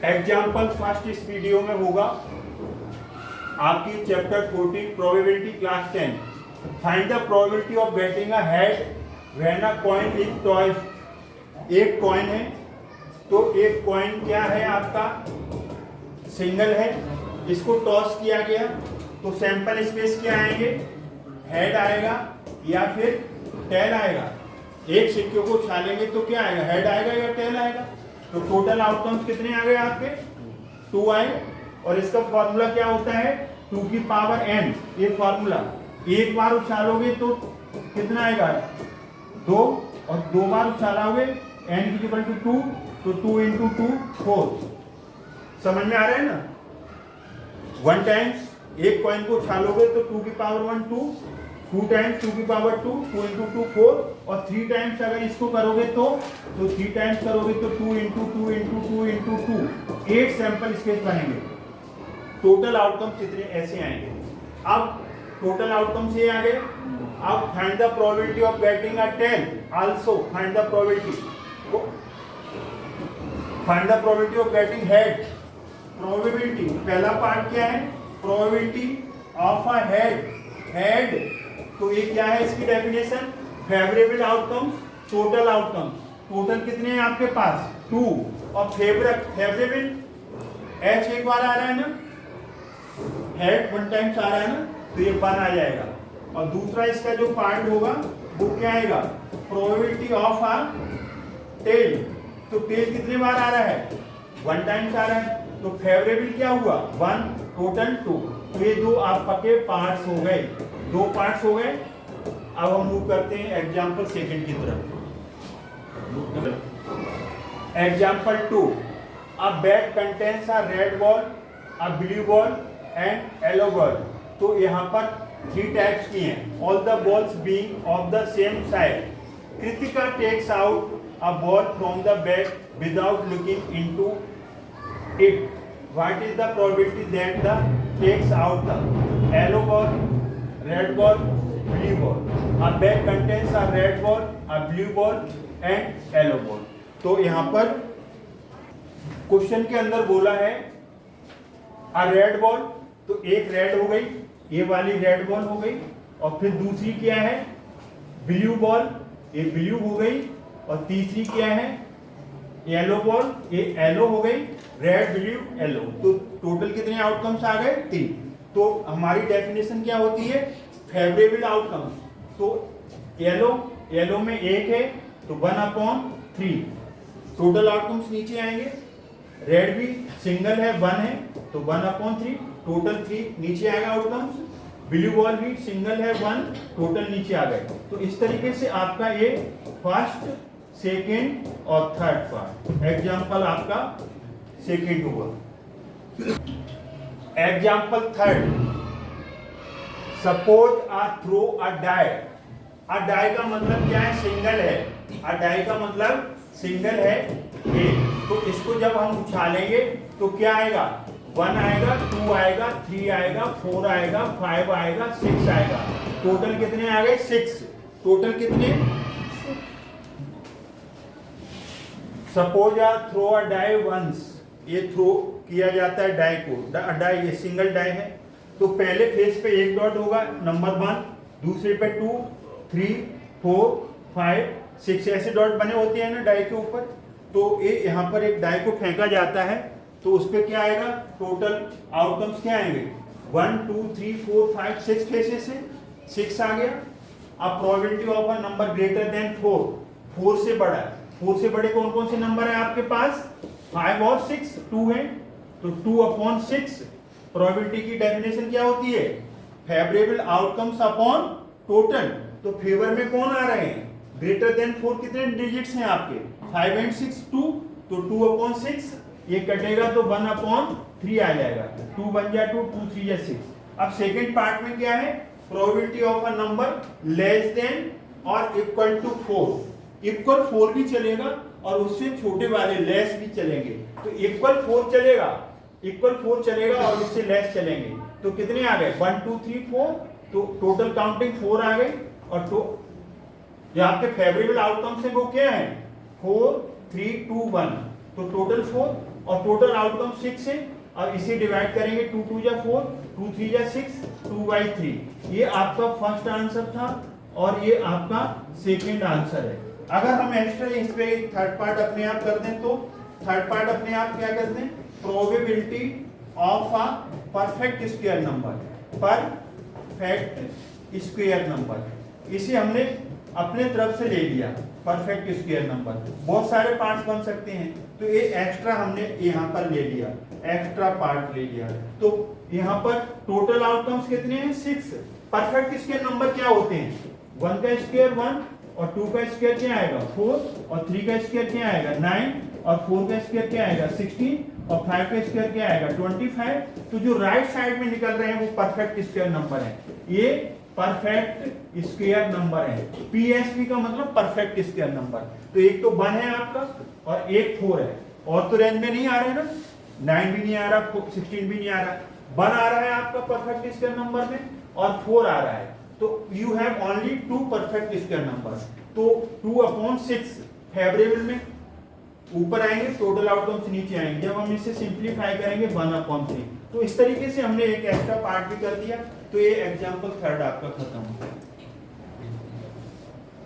Example first इस video में होगा आपकी chapter 14 probability class 10। Find the probability of getting a head when a coin is tossed. एक coin है तो एक कॉइन क्या है आपका सिंगल है, इसको टॉस किया गया तो सैंपल स्पेस क्या आएंगे, हेड आएगा या फिर टेल आएगा। एक सिक्के को उछालेंगे तो क्या आएगा, हेड आएगा या टेल आएगा। तो टोटल आउटकम्स कितने आ गए आपके, 2 आए। और इसका फॉर्मूला क्या होता है, 2 की पावर n। ये फॉर्मूला एक बार उछालोगे तो कितना आएगा, 2, और 2 बार उछालोगे n इक्वल टू 2, तो 2 इंटू 2 4। समझ में आ रहा है ना। 1 टाइम्स एक कॉइन को उछालोगे तो 2 की पावर 1 2, 2 टाइम्स 2 की पावर 2, 2 इंटू 2 4, और 3 टाइम्स अगर इसको करोगे तो 3 टाइम्स करोगे तो 2 into 2 into 2 into 2, 8 sample space बनेंगे। टोटल आउटकम्स इतने ऐसे आएंगे। अब टोटल आउटकम्स ये आ गए। अब find the probability of getting a tail. Also find the probability, find the probability of getting head. Probability पहला पार्ट क्या है, probability of a head. Head तो ये क्या है, इसकी definition favourable outcomes total outcomes. Total कितने हैं आपके पास, 2, और फेवरेबल एच एक बार आ रहा है ना, हेड 1 टाइम्स आ रहा है ना, तो ये 1 आ जाएगा। और दूसरा इसका जो पार्ट होगा वो क्या आएगा, प्रोबेबिलिटी ऑफ अ टेल। तो टेल कितने बार आ रहा है, 1 टाइम्स आ रहा है, तो फेवरेबल क्या हुआ 1, टोटल 2। तो ये 2 आपके पार्ट्स हो गए, 2 पार्ट्स हो गए। अब हम मूव करते हैं एग्जाम्पल सेकंड की तरफ। Example 2, a bag contains a red ball, a blue ball and yellow ball. तो यहाँ पर 3 टाइप्स की हैं। All the balls being of the same size, Kritika takes out a ball from the bag without looking into it. What is the probability that the takes out the yellow ball, red ball, blue ball? A bag contains a red ball, a blue ball and yellow ball. तो यहाँ पर question के अंदर बोला है a red ball, तो एक red हो गई, ये वाली रेड बॉल हो गई, और फिर दूसरी क्या है ब्लू बॉल, ये ब्लू हो गई, और तीसरी क्या है येलो बॉल, ये येलो हो गई, रेड ब्लू येलो। तो टोटल कितने आउटकम्स आ गए, 3। तो हमारी डेफिनेशन क्या होती है, फेवरेबल आउटकम्स। तो येलो में 1 है तो 1/3, टोटल आउटकम्स नीचे आएंगे। रेड भी सिंगल है 1 है तो 1/3, टोटल 3 नीचे आएगा आउटकम्स। ब्लू बॉल भी सिंगल है 1, टोटल नीचे आ गए। तो इस तरीके से आपका ये फर्स्ट, सेकेंड और थर्ड पार्ट एग्जाम्पल आपका सेकेंड हुआ। एग्जाम्पल थर्ड, सपोज आ थ्रो अ डाई। अ डाई का मतलब क्या है, सिंगल है। अ डाई का मतलब सिंगल है ए। तो इसको जब हम उछालेंगे तो क्या आएगा, 1 आएगा, 2 आएगा, 3 आएगा, 4 आएगा, 5 आएगा, 6 आएगा। टोटल कितने आ गए, 6। टोटल कितने, सपोज आ थ्रो अ डाई वंस। ये थ्रो किया जाता है डाई को, डाई ये सिंगल डाई है। तो पहले फेस पे 1 डॉट होगा नंबर 1, दूसरे पे 2, 3, 4, 5, 6 ऐसे डॉट बने होते हैं ना डाई के ऊपर। तो ये यहाँ पर एक डाई को फेंका जाता है तो उस पर क्या आएगा, टोटल आउटकम्स क्या आएंगे, 1 2 3 4 5 6 फेसेस है, 6 आ गया। अब probability of a number greater than 4, 4 से बड़ा है। 4 से बड़े कौन कौन से नंबर है आपके पास, 5 और 6, 2 है, तो 2/6। प्रोबेबिलिटी की डेफिनेशन क्या होती है, फेवरेबल आउटकम्स अपॉन टोटल। तो फेवर में कौन आ रहे हैं, ग्रेटर देन 4 कितने डिजिट्स हैं आपके, 5 and 6 2, तो 2/6, ये कटेगा तो 1/3 आ जाएगा। 2 बन जाए 2, 2 3 या 6। अब सेकेंड पार्ट में क्या है, probability of a number less than और इक्वल टू 4। इक्वल 4 भी चलेगा और उससे छोटे वाले लेस भी चलेंगे। तो इक्वल 4 चलेगा, इक्वल 4 चलेगा और इससे लेस चलेंगे। तो कितने आ गए, 1 2 3 4, तो टोटल काउंटिंग 4 आ गई। और तो जो आपके फेवरेबल आउटकम्स है वो क्या है, 4 3 2 1, तो टोटल 4। और टोटल आउटकम 6 है। अब इसे डिवाइड करेंगे 2 2 जा 4, 2 3 जा 6, 2/3। ये आपका फर्स्ट आंसर था और ये आपका सेकंड आंसर है। अगर हम एक्स्ट्रा इस पे थर्ड पार्ट अपने आप कर दें तो थर्ड पार्ट अपने आप क्या कर दें, probability of a perfect square number, perfect square number, इसे हमने अपने तरफ से ले लिया परफेक्ट स्क्वायर नंबर। बहुत सारे पार्ट्स बन सकते हैं, तो ये एक्स्ट्रा हमने यहाँ पर ले लिया, एक्स्ट्रा पार्ट ले लिया। तो यहाँ पर टोटल आउटकम्स कितने हैं, 6। परफेक्ट स्क्वायर नंबर क्या होते हैं, 1 का स्क्वायर 1 और 2 का स्क्वायर क्या आएगा 4 और 3 का स्क्वायर क्या आएगा 9 और 4 का स्क्वायर क्या आएगा 16 और 5 का स्क्वायर क्या आएगा 25। तो जो राइट साइड में निकल रहे हैं वो परफेक्ट स्क्वायर नंबर है, ये परफेक्ट स्क्वायर नंबर है। पीएसपी का मतलब परफेक्ट स्क्वायर नंबर। तो एक तो 1 है आपका और एक 4 है, और तो रेंज में नहीं आ रहे ना, 9 भी नहीं आ रहा, 16 भी नहीं आ रहा, 1 आ रहा है आपका परफेक्ट स्क्वायर नंबर में और 4 आ रहा है। तो you have only 2 perfect square number. तो 2/6 फेवरेबल में ऊपर आएंगे, टोटल आउटकम्स नीचे आएंगे। जब हम इसे सिंप्लीफाई करेंगे 1/3। तो इस तरीके से हमने एक एक्स्ट्रा पार्ट भी कर दिया। तो ये एग्जांपल थर्ड आपका खत्म हो।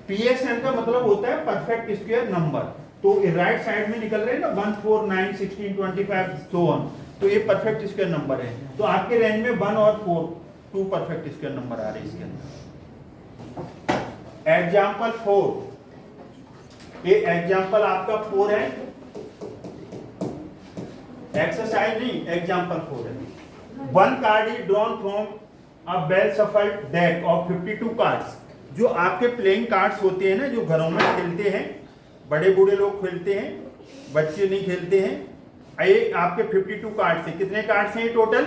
पीएसएन का मतलब होता है परफेक्ट स्क्वायर नंबर। तो राइट साइड में निकल रहे हैं ना 1 4 9 16 25 सो ऑन, तो ये परफेक्ट स्क्वायर नंबर है। तो आपके रेंज में 1 और 4 2 परफेक्ट स्क्वायर नंबर आ रहे हैं इसके अंदर। एग्जांपल 4, ये एग्जांपल आपका 4 है, एक्सरसाइज नहीं, एग्जांपल 4 है। 1 card is drawn from a well shuffled deck of 52 cards. जो आपके प्लेइंग कार्ड्स होते हैं ना, जो घरों में खेलते हैं, बड़े बूढ़े लोग खेलते हैं, बच्चे नहीं खेलते हैं। ये आपके 52 कार्ड्स हैं। कितने कार्ड्स हैं टोटल,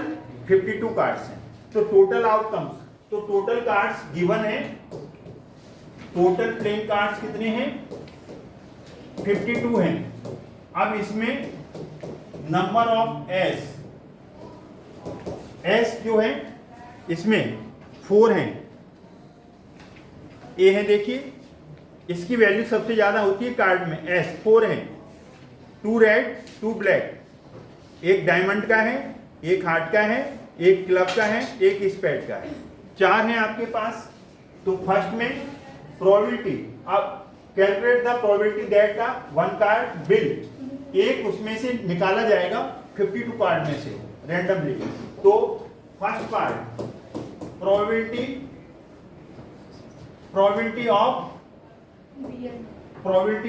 52 कार्ड्स हैं। तो टोटल आउटकम्स, तो टोटल कार्ड्स गिवन है, टोटल प्लेइंग कार्ड्स कितने हैं 52 हैं। अब इसमें नंबर ऑफ एस जो है इसमें 4 हैं, ए है, देखिए इसकी वैल्यू सबसे ज्यादा होती है कार्ड में, एस 4 है। 2 रेड 2 ब्लैक, एक डायमंड का है, एक हार्ट का है, एक क्लब का है, एक स्पेड का है, 4 है आपके पास। तो फर्स्ट में प्रोबेबिलिटी, अब calculate the probability that the 1 card will, एक उसमें से निकाला जाएगा 52 कार्ड में से रैंडमली। तो first part probability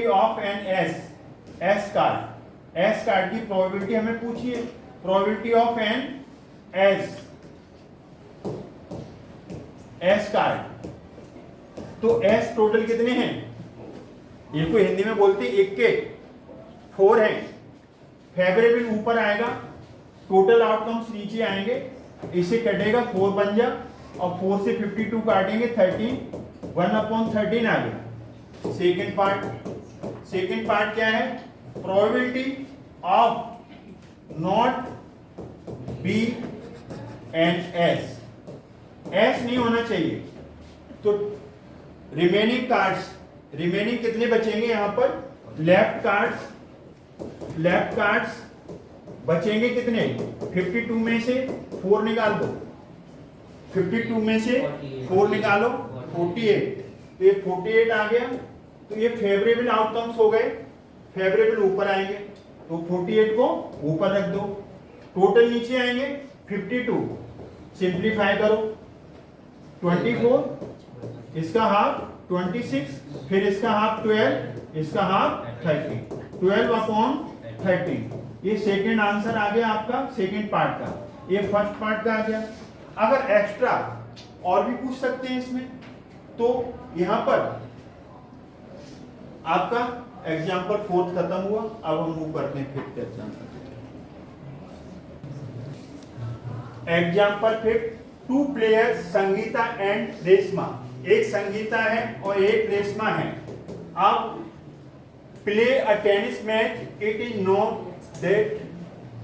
of an ace card की प्रोबेबिलिटी हमें पूछिए, probability of an ace card. तो एस टोटल कितने हैं, ये को हिंदी में बोलते हैं 1 के 4 है। फेवरेबल ऊपर आएगा, टोटल आउटकम्स नीचे आएंगे, इसे कटेगा 4 बन जा और 4 से 52 काटेंगे 13, 1/13 आ गया। सेकेंड पार्ट क्या है, probability of not be and S नहीं होना चाहिए। तो रिमेनिंग कितने बचेंगे यहाँ पर, लेफ्ट कार्ड्स बचेंगे कितने, 52 में से 4 निकाल दो, 52 में से 4 निकालो 48, तो ये 48 आ गया। तो ये फेवरेबल आउटकम्स हो गए, फेवरेबल ऊपर आएंगे, तो 48 को ऊपर रख दो, टोटल नीचे आएंगे 52, सिंप्लीफाई करो 24, इसका हाफ 26, फिर इसका हाफ 12, इसका हाफ 30, 12/13। ये सेकेंड आंसर आ गया आपका सेकेंड पार्ट का, ये फर्स्ट पार्ट का आ गया। अगर एक्स्ट्रा और भी पूछ सकते हैं इसमें, तो यहां पर आपका एग्जाम्पल 4 खत्म हुआ। अब हम मूव करते हैं 5th example. Example 5, 2 players Sangeeta and Reshma, एक संगीता है और एक रेशमा है। अब play a tennis match, it is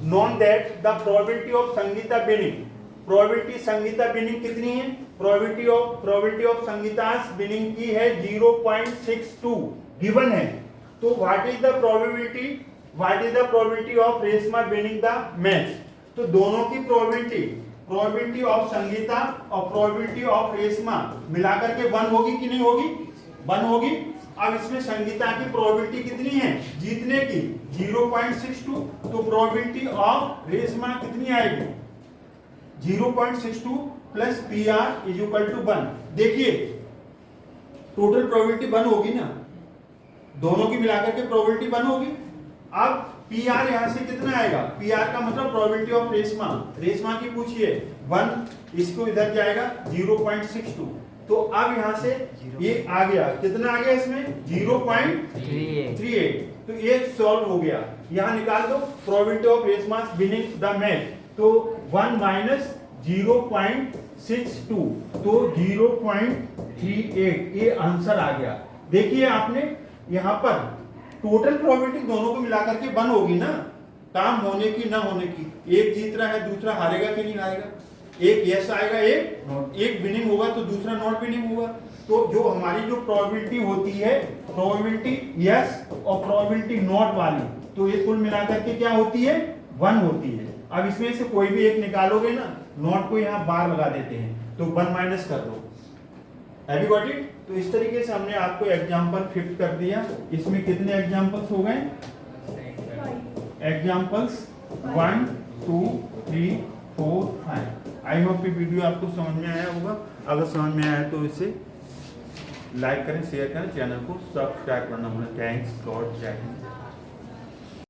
known that the probability of Sangeeta winning, probability Sangeeta winning कितनी है, probability of संगीता's winning की है 0.62 गिवन है। तो what is the probability what is the probability of Reshma winning the match. तो दोनों की प्रोबेबिलिटी ऑफ संगीता और प्रोबेबिलिटी ऑफ रेशमा मिलाकर के 1 होगी कि नहीं होगी, 1 होगी। अब इसमें संगीता की प्रोबेबिलिटी कितनी है जीतने की 0.62, तो प्रोबेबिलिटी ऑफ रेशमा कितनी आएगी 0.62 plus PR is equal to 1। देखिए टोटल प्रोबेबिलिटी 1 होगी ना, दोनों की मिलाकर के प्रोबेबिलिटी 1 होगी। अब PR यहां से कितना आएगा, PR का मतलब प्रोबेबिलिटी ऑफ रेशमा की पूछिए 1, इसको इधर जाएगा 0.62, तो अब यहां से ये आ गया, कितना आ गया इसमें 0.38, तो ये सॉल्व हो गया। यहां निकाल दो probability of Reshma winning the match, तो 1 माइनस 0.62 तो 0.38, ये आंसर आ गया। देखिए आपने यहां पर टोटल प्रोबेबिलिटी दोनों को मिलाकर के 1 होगी ना, काम होने की ना होने की, एक जीत रहा है दूसरा हारेगा कि नहीं हारेगा, एक यस आएगा एक विनिंग होगा तो दूसरा नॉट विनिंग होगा। तो जो हमारी जो प्रोबेबिलिटी होती है प्रोबेबिलिटी यस और प्रोबेबिलिटी नॉट वाली, तो ये कुल मिलाकर के क्या होती है 1 होती है। अब इसमें से कोई भी एक निकालोगे ना, नॉट को यहाँ बार लगा देते हैं तो 1 माइनस कर दो। Have you got it. तो इस तरीके से हमने आपको एग्जांपल फिट कर दिया। इसमें कितने एग्जांपल्स हो गए, एग्जांपल्स 1 2 3 4 5। आई होप ये वीडियो आपको समझ में आया होगा। अगर समझ में आया तो इसे लाइक करें, शेयर करें, चैनल को सब्सक्राइब करना भूलें। थैंक्स गॉड, जय हिंद।